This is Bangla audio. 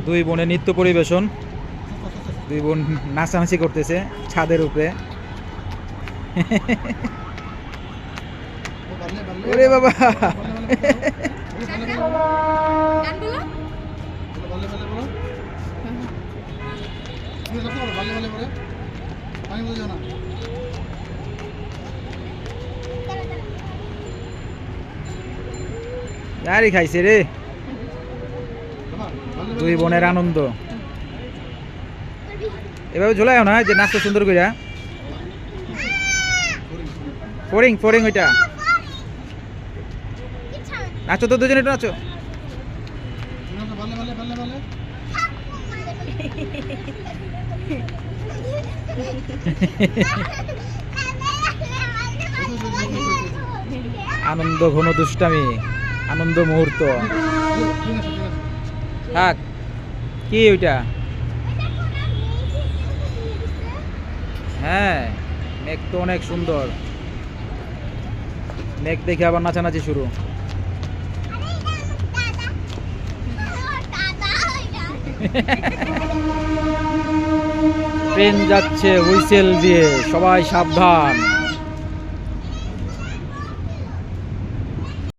দুই বোনে নৃত্য পরিবেশন, দুই বোন নাচানাচি করতেছে ছাদের উপরে। ওরে বাবা, গাড়ি খাইছে রে, দুই বোনের আনন্দ। এভাবে ঝোলায় না যে নাচতে সুন্দর করে ফরিং ফরিং ওইটা নাচো তো দুজনে, একটু নাচো। আনন্দ ঘন দুষ্টামি, আনন্দ মুহূর্ত। থাক, কি ওইটা? হ্যাঁ, মেঘ তো অনেক সুন্দর। মেঘ দেখে আবার নাচানাচি শুরু। ট্রেন যাচ্ছে হুইসেল দিয়ে, সবাই সাবধান।